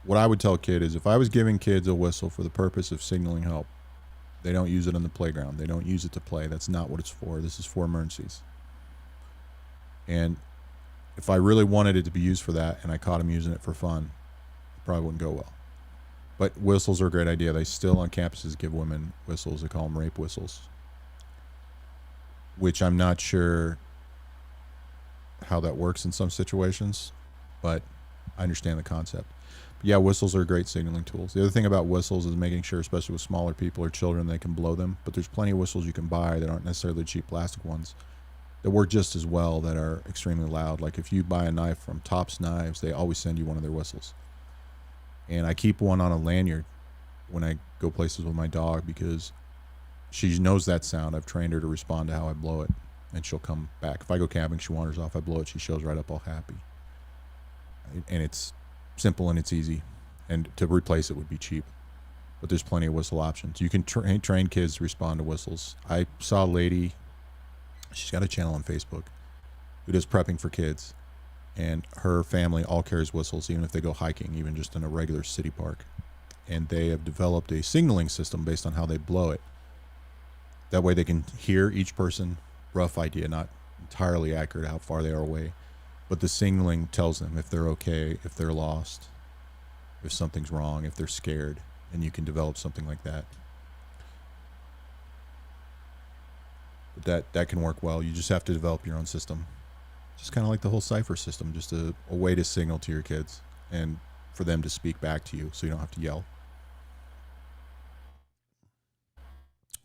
what I would tell a kid is if I was giving kids a whistle for the purpose of signaling help, they don't use it on the playground. They don't use it to play. That's not what it's for. This is for emergencies. And if I really wanted it to be used for that and I caught them using it for fun, it probably wouldn't go well. But whistles are a great idea. They still on campuses give women whistles. They call them rape whistles, which I'm not sure how that works in some situations, but I understand the concept. But yeah, whistles are great signaling tools. The other thing about whistles is making sure, especially with smaller people or children, they can blow them. But there's plenty of whistles you can buy that aren't necessarily cheap plastic ones that work just as well, that are extremely loud. Like if you buy a knife from Tops Knives, they always send you one of their whistles. And I keep one on a lanyard when I go places with my dog because she knows that sound. I've trained her to respond to how I blow it, and she'll come back. If I go camping, she wanders off, I blow it, she shows right up all happy. And it's simple and it's easy. And to replace it would be cheap. But there's plenty of whistle options. You can train kids to respond to whistles. I saw a lady, she's got a channel on Facebook, who does prepping for kids. And her family all carries whistles, even if they go hiking, even just in a regular city park. And they have developed a signaling system based on how they blow it. That way they can hear each person, rough idea, not entirely accurate how far they are away, but the signaling tells them if they're okay, if they're lost, if something's wrong, if they're scared, and you can develop something like that. But that can work well. You just have to develop your own system. Just kind of like the whole cipher system, just a way to signal to your kids and for them to speak back to you so you don't have to yell.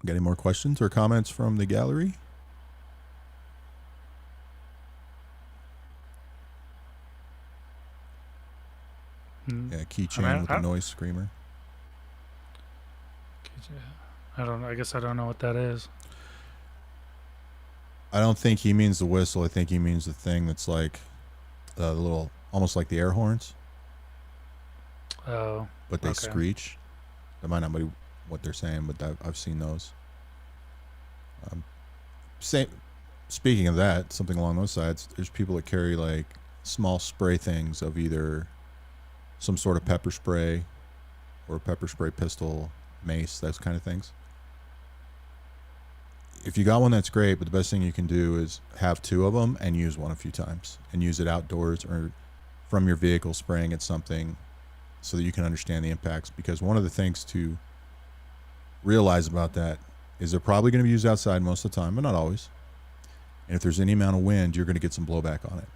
Got any more questions or comments from the gallery? Yeah, keychain with a noise screamer. I don't know. I guess I don't know what that is. I don't think he means the whistle. I think he means the thing that's like the little, almost like the air horns. Oh. But they screech. That might not be what they're saying, but I've seen those. Speaking of that, something along those sides, there's people that carry like small spray things of either some sort of pepper spray or a pepper spray pistol, mace, those kind of things. If you got one, that's great, but the best thing you can do is have two of them and use one a few times and use it outdoors or from your vehicle spraying at something so that you can understand the impacts. Because one of the things to realize about that is they're probably going to be used outside most of the time, but not always. And if there's any amount of wind, you're going to get some blowback on it.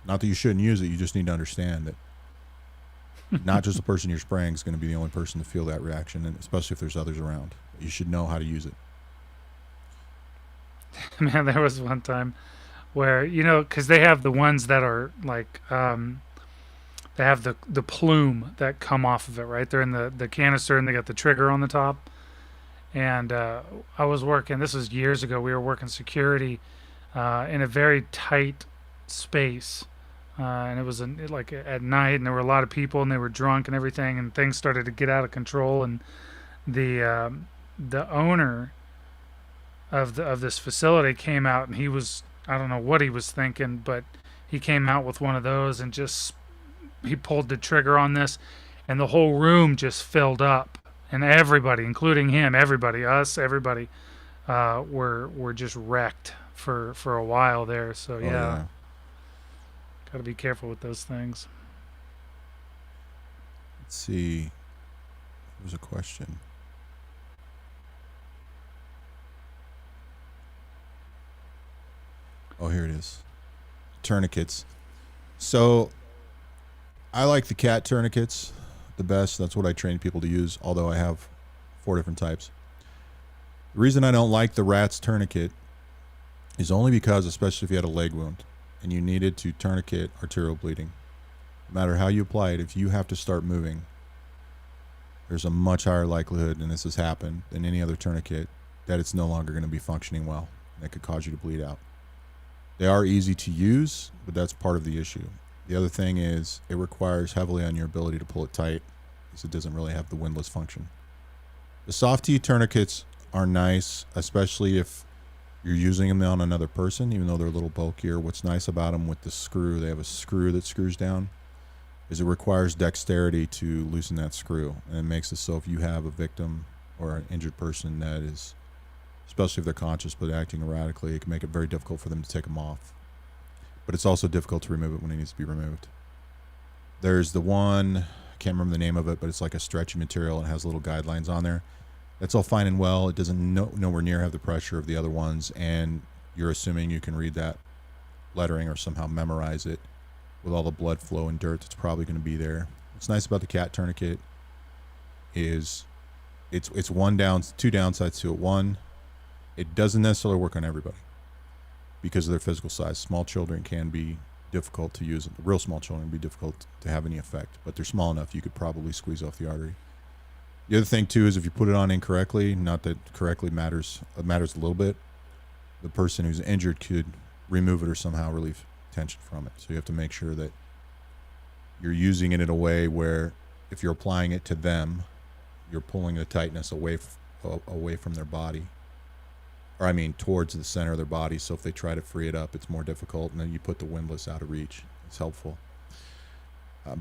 Not that you shouldn't use it, you just need to understand that not just the person you're spraying is going to be the only person to feel that reaction, and especially if there's others around. You should know how to use it. Man, there was one time where, you know, because they have the ones that are like, they have the plume that come off of it, right? They're in the canister and they got the trigger on the top. And I was working, this was years ago, we were working security in a very tight space. And it was like at night, and there were a lot of people, and they were drunk and everything, and things started to get out of control. And the owner of this facility came out, and he was, I don't know what he was thinking, but he came out with one of those and just he pulled the trigger on this, and the whole room just filled up, and everybody, including him, everybody, us, everybody, were just wrecked for a while there. So yeah. Got to be careful with those things. Let's see. There's a question. Oh, here it is. Tourniquets. So I like the cat tourniquets the best. That's what I train people to use, although I have 4 different types. The reason I don't like the rat's tourniquet is only because, especially if you had a leg wound and you needed to tourniquet arterial bleeding, no matter how you apply it, if you have to start moving, there's a much higher likelihood, and this has happened, than any other tourniquet, that it's no longer going to be functioning well. That could cause you to bleed out. They are easy to use, but that's part of the issue. The other thing is it requires heavily on your ability to pull it tight, because it doesn't really have the windlass function. The soft T tourniquets are nice, especially if you're using them on another person, even though they're a little bulkier. What's nice about them with the screw, they have a screw that screws down, is it requires dexterity to loosen that screw. And it makes it so if you have a victim or an injured person that is, especially if they're conscious but acting erratically, it can make it very difficult for them to take them off. But it's also difficult to remove it when it needs to be removed. There's the one, I can't remember the name of it, but it's like a stretchy material and has little guidelines on there. That's all fine and well. It doesn't nowhere near have the pressure of the other ones, and you're assuming you can read that lettering or somehow memorize it with all the blood flow and dirt that's probably going to be there. What's nice about the cat tourniquet is it's two downsides to it. One, it doesn't necessarily work on everybody because of their physical size. Small children can be difficult to use. Real small children can be difficult to have any effect, but they're small enough you could probably squeeze off the artery. The other thing too is if you put it on incorrectly, not that correctly matters, it matters a little bit, the person who's injured could remove it or somehow relieve tension from it. So you have to make sure that you're using it in a way where if you're applying it to them, you're pulling the tightness away from their body, or I mean towards the center of their body. So if they try to free it up, it's more difficult, and then you put the windlass out of reach. It's helpful.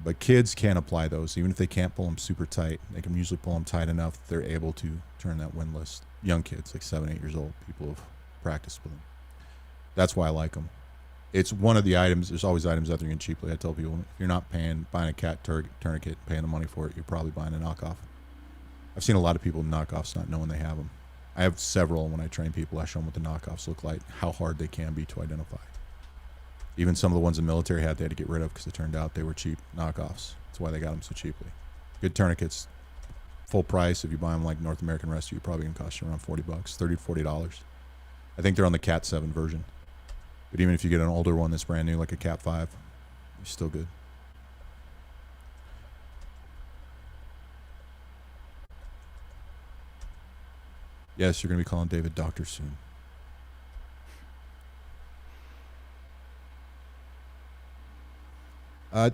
But kids can apply those. Even if they can't pull them super tight, they can usually pull them tight enough that they're able to turn that windlass. Young kids, like 7, 8 years old, people have practiced with them. That's why I like them. It's one of the items. There's always items out there you can cheaply. I tell people, if you're not buying a cat tourniquet, paying the money for it, you're probably buying a knockoff. I've seen a lot of people knockoffs not knowing they have them. I have several. When I train people, I show them what the knockoffs look like, how hard they can be to identify. Even some of the ones the military had, they had to get rid of because it turned out they were cheap knockoffs. That's why they got them so cheaply. Good tourniquets, full price. If you buy them like North American Rescue, you're probably going to cost you around $40, $30 to $40. I think they're on the Cat 7 version. But even if you get an older one that's brand new, like a Cat 5, you're still good. Yes, you're going to be calling David doctor soon.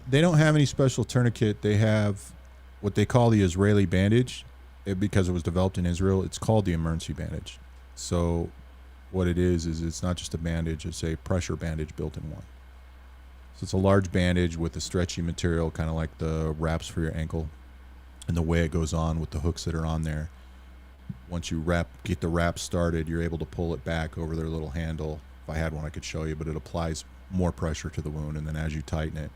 They don't have any special tourniquet. They have what they call the Israeli bandage. Because it was developed in Israel, it's called the emergency bandage. So what it is it's not just a bandage, it's a pressure bandage built in one. So it's a large bandage with a stretchy material, kind of like the wraps for your ankle. And the way it goes on with the hooks that are on there, once you get the wrap started, you're able to pull it back over their little handle. If I had one, I could show you, but it applies more pressure to the wound. And then as you tighten it,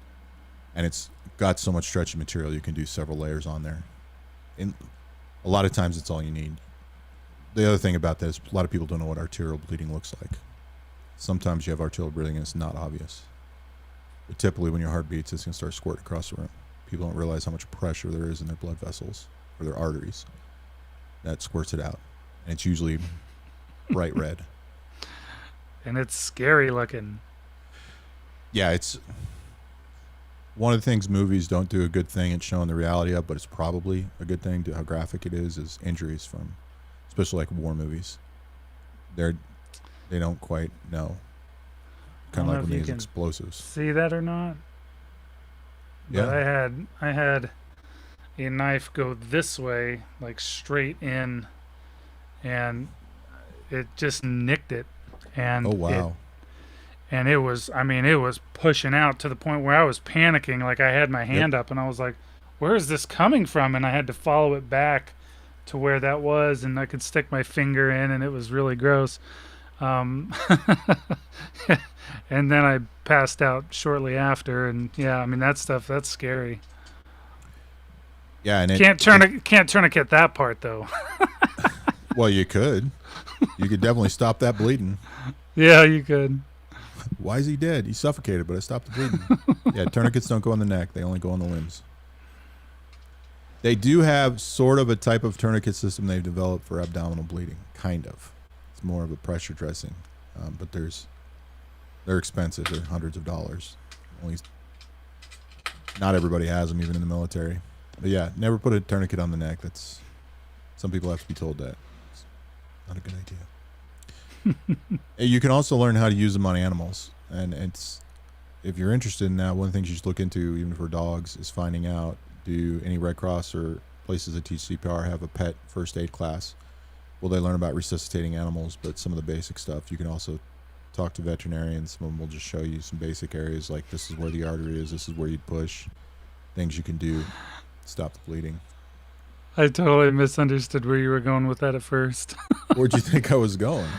and it's got so much stretchy material, you can do several layers on there. And a lot of times it's all you need. The other thing about this, a lot of people don't know what arterial bleeding looks like. Sometimes you have arterial bleeding and it's not obvious. But typically when your heart beats, it's going to start squirting across the room. People don't realize how much pressure there is in their blood vessels or their arteries. That squirts it out. And it's usually bright red. And it's scary looking. Yeah, it's one of the things movies don't do a good thing at showing the reality of, but it's probably a good thing to how graphic it is injuries from, especially like war movies. They don't quite know. Kind of like when these explosives. See that or not? Yeah. But I had a knife go this way, like straight in, and it just nicked it. And oh wow. It was pushing out to the point where I was panicking. Like I had my hand up and I was like, where is this coming from? And I had to follow it back to where that was, and I could stick my finger in, and it was really gross. And then I passed out shortly after, and yeah, I mean that's scary. Yeah, and can't tourniquet that part though. Well, you could definitely stop that bleeding. Yeah, you could. Why is he dead? He suffocated, but I stopped the bleeding. Yeah, tourniquets don't go on the neck; they only go on the limbs. They do have sort of a type of tourniquet system they've developed for abdominal bleeding, kind of. It's more of a pressure dressing, but they're expensive. They're hundreds of dollars. Not everybody has them, even in the military. But yeah, never put a tourniquet on the neck. Some people have to be told that. It's not a good idea. You can also learn how to use them on animals, and if you're interested in that, one of the things you should look into, even for dogs, is finding out, do any Red Cross or places that teach CPR have a pet first aid class? Will they learn about resuscitating animals, but some of the basic stuff? You can also talk to veterinarians. Some of them will just show you some basic areas, like this is where the artery is, this is where you'd push, things you can do to stop the bleeding. I totally misunderstood where you were going with that at first. Where'd you think I was going?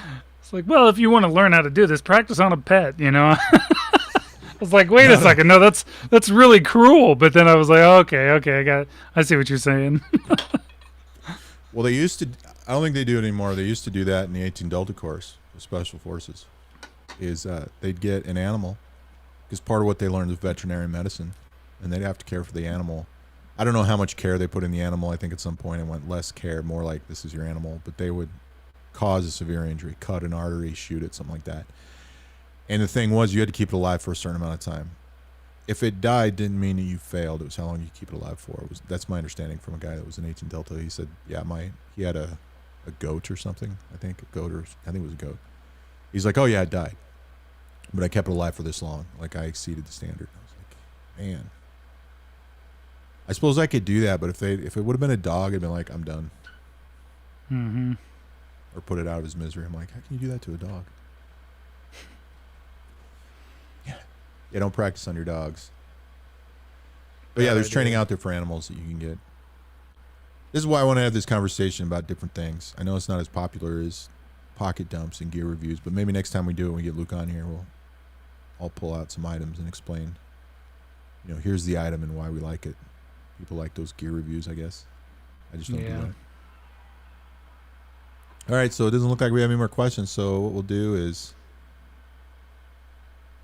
It's like, well, if you want to learn how to do this, practice on a pet, you know? I was like, wait a second. No, that's really cruel. But then I was like, oh, okay, I see what you're saying. Well, I don't think they do it anymore. They used to do that in the 18 Delta course of Special Forces. They'd get an animal, because part of what they learned is veterinary medicine, and they'd have to care for the animal. I don't know how much care they put in the animal. I think at some point it went less care, more like this is your animal. But they would cause a severe injury, cut an artery, shoot it, something like that. And the thing was, you had to keep it alive for a certain amount of time. If it died, didn't mean that you failed. It was how long you keep it alive for. That's my understanding from a guy that was in 18 Delta. He said, yeah, he had a goat or something. I think it was a goat. He's like, oh yeah, it died, but I kept it alive for this long. Like I exceeded the standard. I was like, man, I suppose I could do that, but if it would have been a dog, it'd been like, I'm done. Mm-hmm. Or put it out of his misery. I'm like, how can you do that to a dog? Yeah, don't practice on your dogs. But yeah, there's training out there for animals that you can get. This is why I want to have this conversation about different things. I know it's not as popular as pocket dumps and gear reviews, but maybe next time we do it, when we get Luke on here, I'll pull out some items and explain, here's the item and why we like it. People like those gear reviews, I guess. I just don't do that. All right, so it doesn't look like we have any more questions, so what we'll do is,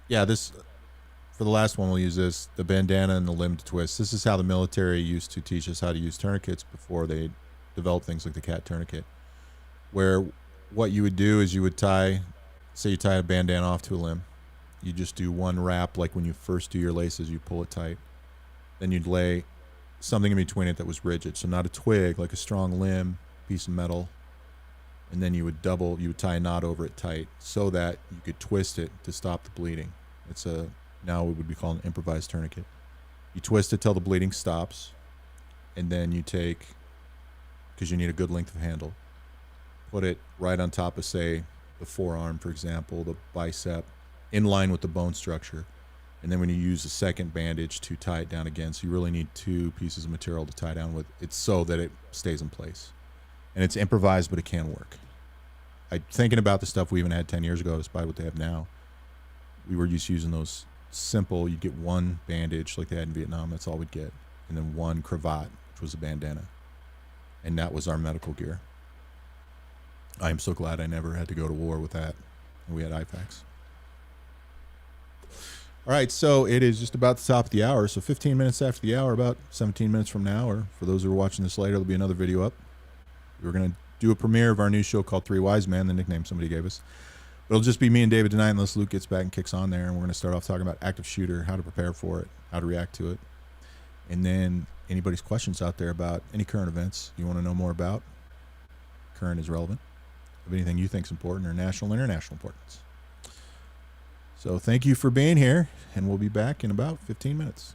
for the last one, we'll use this, the bandana and the limb twist. This is how the military used to teach us how to use tourniquets before they developed things like the cat tourniquet, where what you would do is you would say you tie a bandana off to a limb. You just do one wrap, like when you first do your laces, you pull it tight. Then you'd lay something in between it that was rigid. So not a twig, like a strong limb, piece of metal. And then you would tie a knot over it tight so that you could twist it to stop the bleeding. Now it would be called an improvised tourniquet. You twist it till the bleeding stops, and then you take, because you need a good length of handle, put it right on top of, say, the forearm, for example, the bicep, in line with the bone structure. And then when you use a second bandage to tie it down again, so you really need two pieces of material to tie down with, it's so that it stays in place. And it's improvised, but it can work. Thinking about the stuff we even had 10 years ago, despite what they have now, we were just using those simple, you'd get one bandage like they had in Vietnam, that's all we'd get, and then one cravat, which was a bandana, and that was our medical gear. I am so glad I never had to go to war with that, and we had IFACs. All right, so it is just about the top of the hour, so 15 minutes after the hour, about 17 minutes from now, or for those who are watching this later, there'll be another video up. We're going to do a premiere of our new show called Three Wise Men, the nickname somebody gave us. It'll just be me and David tonight unless Luke gets back and kicks on there. And we're going to start off talking about active shooter, how to prepare for it, how to react to it. And then anybody's questions out there about any current events you want to know more about, current is relevant, of anything you think is important or national or international importance. So thank you for being here, and we'll be back in about 15 minutes.